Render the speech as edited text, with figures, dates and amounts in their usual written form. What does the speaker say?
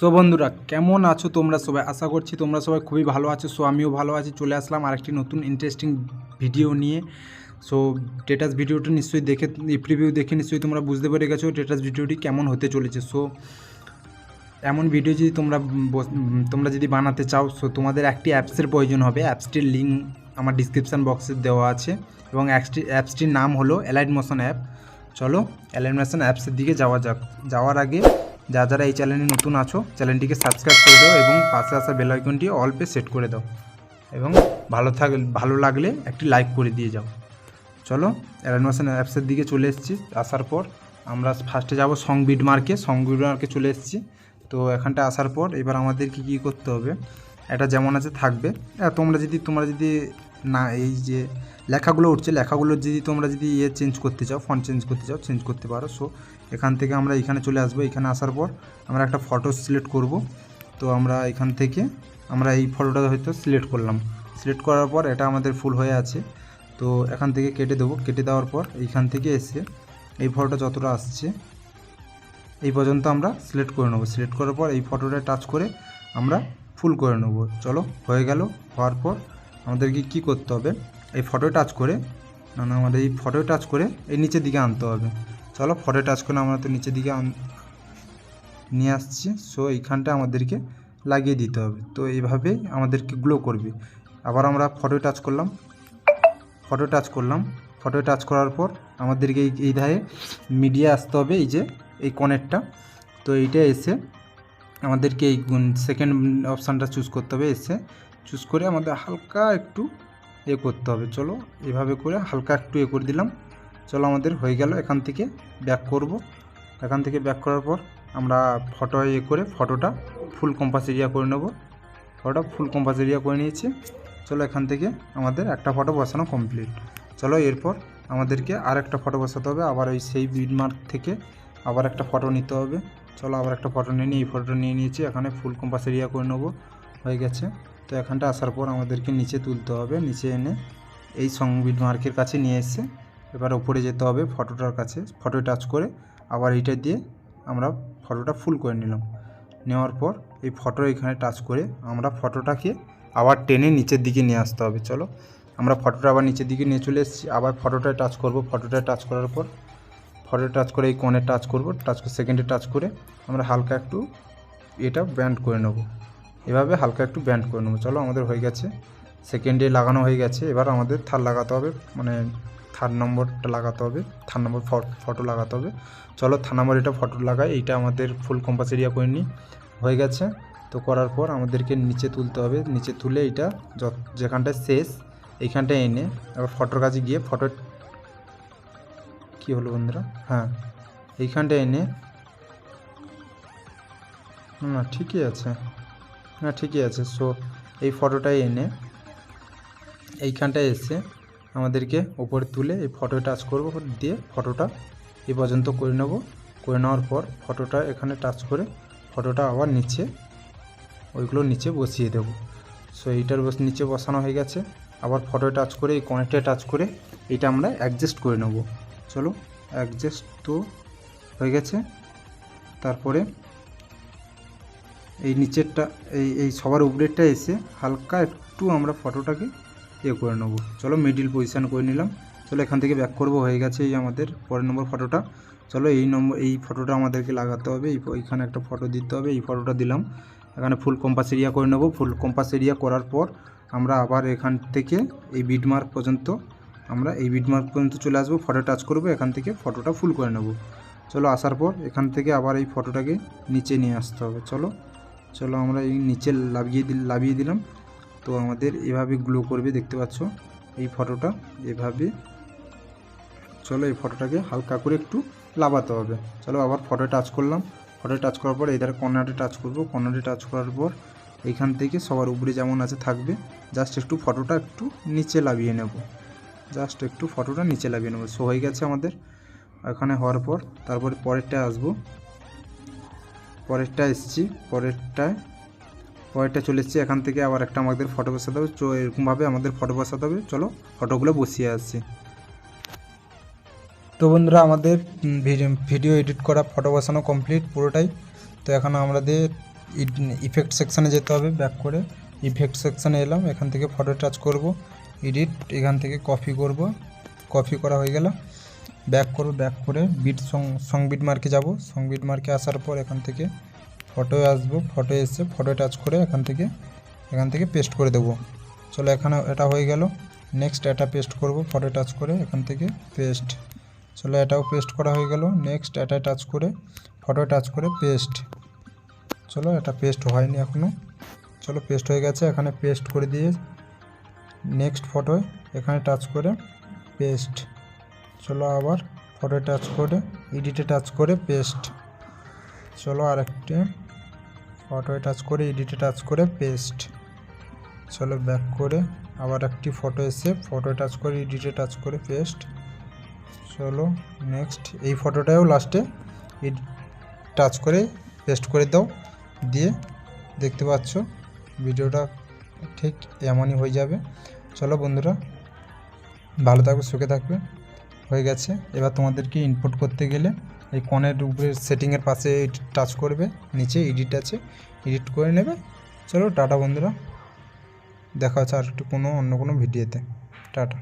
So বন্ধুরা কেমন আছো তোমরা সবাই? আশা করছি তোমরা সবাই খুবই ভালো আছো। সো আমিও ভালো আছি। চলে আসলাম আরেকটি নতুন ইন্টারেস্টিং ভিডিও নিয়ে। সো স্ট্যাটাস ভিডিওটা নিশ্চয়ই দেখে প্রিভিউ দেখে নিশ্চয়ই তোমরা বুঝতে পেরে গেছো স্ট্যাটাস ভিডিওটি কেমন হতে চলেছে। সো এমন ভিডিও যদি তোমরা যদি বানাতে চাও, সো তোমাদের একটি অ্যাপসের প্রয়োজন হবে। অ্যাপসটির লিঙ্ক আমার ডিসক্রিপশান বক্সে দেওয়া আছে এবং অ্যাপসটির নাম হলো অ্যালাইট মোশন অ্যাপ। চলো অ্যালাইট মোশন অ্যাপসের দিকে যাওয়া যাক। যাওয়ার আগে যারা এই চ্যানেলে নতুন আছো চ্যানেলটিকে সাবস্ক্রাইব করে দাও এবং পাশে আসা বেল আইকনটি অল পে সেট করে দাও এবং ভালো লাগলে একটি লাইক করে দিয়ে যাও। চলো অ্যালাইট মোশন অ্যাপসের দিকে চলে এসেছি। আসার পর আমরা ফার্স্টে যাব সং বিট মার্কে চলে এসেছি। তো এখানটা আসার পর এবার আমাদেরকে কী করতে হবে, এটা যেমন আছে থাকবে। তোমরা যদি না এই যে লেখাগুলো উঠছে লেখাগুলো যদি তোমরা যদি চেঞ্জ করতে চাও, ফন্ট চেঞ্জ করতে চাও, চেঞ্জ করতে পারো। সো এখান থেকে আমরা এখানে চলে আসবো। এখানে আসার পর আমরা একটা ফটো সিলেক্ট করব। তো আমরা এখান থেকে আমরা এই ফটোটা হয়তো সিলেক্ট করলাম। সিলেক্ট করার পর এটা আমাদের ফুল হয়ে আছে। তো এখান থেকে কেটে দেবো। কেটে দেওয়ার পর এইখান থেকে এসে এই ফটোটা যতটা আসছে এই পর্যন্ত আমরা সিলেক্ট করে নেবো। সিলেক্ট করার পর এই ফটোটা টাচ করে আমরা ফুল করে নেবো। চলো হয়ে গেল। হওয়ার পর আমাদেরকে কি করতে হবে, এই ফটো টাচ করে আমাদের এই ফটো টাচ করে এই নিচের দিকে আনতে হবে। চলো ফটো টাচ করে আমরা তো নিচের দিকে নিয়ে আসছি। সো এইখানটা আমাদেরকে লাগিয়ে দিতে হবে। তো এইভাবেই আমাদেরকে গ্লো করবে। আবার আমরা ফটো টাচ করলাম। ফটো টাচ করার পর আমাদেরকে এই ধারে মিডিয়া আসতে হবে, এই যে এই কনেরটা। তো এইটা এসে আমাদেরকে এই সেকেন্ড অপশানটা চুজ করতে হবে। এসে চুজ করে আমাদের হালকা একটু করতে হবে। চলো এভাবে করে হালকা একটু করে দিলাম। চলো আমাদের হয়ে গেল। এখান থেকে ব্যাক করব। এখান থেকে ব্যাক করার পর আমরা ফটো করে ফটোটা ফুল কম্পাস এরিয়া করে নেব। ফটোটা ফুল কম্পাস এরিয়া করে নিয়েছি। চলো এখান থেকে আমাদের একটা ফটো বসানো কমপ্লিট। চলো এরপর আমাদেরকে আর একটা ফটো বসাতে হবে। আবার ওই সেই বিট মার্ক থেকে আবার একটা ফটো নিতে হবে। চলো আবার একটা ফটো নিয়ে এই ফটোটা নিয়ে নিয়েছি। এখানে ফুল কম্পাস এরিয়া করে নেবো। হয়ে গেছে। তো এখানটা আসার পর আমাদেরকে নিচে তুলতে হবে। নিচে এনে এই বিট মার্কের কাছে নিয়ে এসে এবার ওপরে যেতে হবে ফটোটার কাছে। ফটো টাচ করে আবার এইটা দিয়ে আমরা ফটোটা ফুল করে নিলাম। নেওয়ার পর এই ফটো এখানে টাচ করে আমরা ফটোটাকে আবার টেনে নিচের দিকে নিয়ে আসতে হবে। চলো আমরা ফটোটা আবার নিচের দিকে নিয়ে চলে এসেছি। আবার ফটোটায় টাচ করব। ফটোটায় টাচ করার পর ফটো টাচ করে এই কোণে টাচ করব। সেকেন্ডে টাচ করে আমরা হালকা একটু এটা ব্যান্ড করে নেব। এভাবে হালকা একটু ব্যান্ড করে নেব। চলো আমাদের হয়ে গেছে। সেকেন্ডে লাগানো হয়ে গেছে। এবার আমাদের থার্ড লাগাতে হবে, মানে থার্ড নম্বরটা লাগাতে হবে। থার্ড নম্বর ফটো লাগাতে হবে। চলো থার্ড নম্বর এটা ফটো লাগাই। এইটা আমাদের ফুল কম্পাস এরিয়া করে নিই। হয়ে গেছে। তো করার পর আমাদেরকে নিচে তুলতে হবে। নিচে তুলে এইটা যেখানটায় শেষ এইখানটায় এনে আবার ফটোর কাছে গিয়ে ফটো কী হলো বন্ধুরা, হ্যাঁ এইখানটায় এনে না ঠিকই আছে। সো এই ফটোটাই এনে এইখানটায় এসে আমাদেরকে ওপরে তুলে এই ফটো টাচ করব, দিয়ে ফটোটা এই পর্যন্ত করে নেব। করে নেওয়ার পর ফটোটা এখানে টাচ করে ফটোটা আবার নিচে ওইগুলো নিচে বসিয়ে দেব। সো এইটার নিচে বসানো হয়ে গেছে। আবার ফটো টাচ করে এই কনেক্টে টাচ করে এটা আমরা অ্যাডজাস্ট করে নেব। চলো অ্যাডজাস্ট তো হয়ে গেছে। তারপরে এই নিচেরটা এই সবার উপরেরটা এসে হালকা একটু আমরা ফটোটাকে করে নেব। চলো মিডিল পজিশান করে নিলাম। চলো এখান থেকে ব্যাক করব। হয়ে গেছে এই আমাদের পরের নম্বর ফটোটা। চলো এই ফটোটা আমাদেরকে লাগাতে হবে। এইখানে একটা ফটো দিতে হবে। এই ফটোটা দিলাম। এখানে ফুল কম্পাস এরিয়া করে নেব। ফুল কম্পাস এরিয়া করার পর আমরা আবার এখান থেকে এই বিট মার্ক পর্যন্ত চলে আসবো। ফটো টাচ করব। এখান থেকে ফটোটা ফুল করে নেব। চলো আসার পর এখান থেকে আবার এই ফটোটাকে নিচে নিয়ে আসতে হবে। চলো আমরা এই নিচে লাভিয়ে দিলাম। তো আমাদের এভাবে গ্লো করবে, দেখতে পাচ্ছ এই ফটোটা এভাবে। চলো এই ফটোটাকে হালকা করে একটু লাভাতে হবে। চলো আবার ফটো টাচ করলাম। ফটো টাচ করার পর এদের কর্নারে টাচ করব। কর্নারে টাচ করার পর এইখান থেকে সবার উপরে যেমন আছে থাকবে, জাস্ট একটু ফটোটা একটু নিচে লাভিয়ে নেব। সো হয়ে গেছে আমাদের। এখানে হওয়ার পর তারপরে পরেরটায় আসবো। পরেরটা এসছি। পরেরটা চলে এসেছি। এখান থেকে আবার একটা আমাদের ফটো বসাতে হবে। তো এরকমভাবে আমাদের ফটো বসাতে হবে। চলো ফটোগুলো বসিয়ে আসছি। তো বন্ধুরা আমাদের ভিডিও এডিট করা ফটো বসানো কমপ্লিট পুরোটাই। তো এখন আমাদের ইফেক্ট সেকশানে যেতে হবে, ব্যাক করে ইফেক্ট সেকশানে এলাম, এখান থেকে ফটো টাচ করব, এডিট, এখান থেকে কপি করব, কপি করা হয়ে গেল, ব্যাক করব, ব্যাক করে বিট সং বিট মার্কে যাব, সং বিট মার্কে আসার পর এখান থেকে ফটো আসবো, ফটো এসে ফটো টাচ করে এখান থেকে পেস্ট করে দেবো। চলো এখানে এটা হয়ে গেল। নেক্সট এটা পেস্ট করব, ফটো টাচ করে এখান থেকে পেস্ট। চলো এটাও পেস্ট করা হয়ে গেল। নেক্সট এটা টাচ করে ফটো টাচ করে পেস্ট। চলো এটা পেস্ট হয়নি এখনও, চলো পেস্ট হয়ে গেছে, এখানে পেস্ট করে দিয়ে নেক্সট ফটো এখানে টাচ করে পেস্ট। চলো আবার ফটো টাচ করে এডিটে টাচ করে পেস্ট। চলো আরেকটি ফটো টাচ করে এডিটে টাচ করে পেস্ট। চলো ব্যাক করে আবার একটি ফটো এসে ফটো টাচ করে এডিটে টাচ করে পেস্ট। চলো নেক্সট এই ফটোটাও লাস্টে টাচ করে পেস্ট করে দাও, দিয়ে দেখতে পাচ্ছ ভিডিওটা ঠিক এমনই হয়ে যাবে। চলো বন্ধুরা ভালো থাকবে, সুখে থাকবে। হয়ে গেছে। এবার তোমাদেরকে ইনপুট করতে গেলে এই কর্নের উপরে সেটিংয়ের পাশে টাচ করবে, নিচে এডিট আছে, এডিট করে নেবে। চলো টাটা বন্ধুরা, দেখা হচ্ছে আর একটু অন্য কোনো ভিডিওতে। টাটা।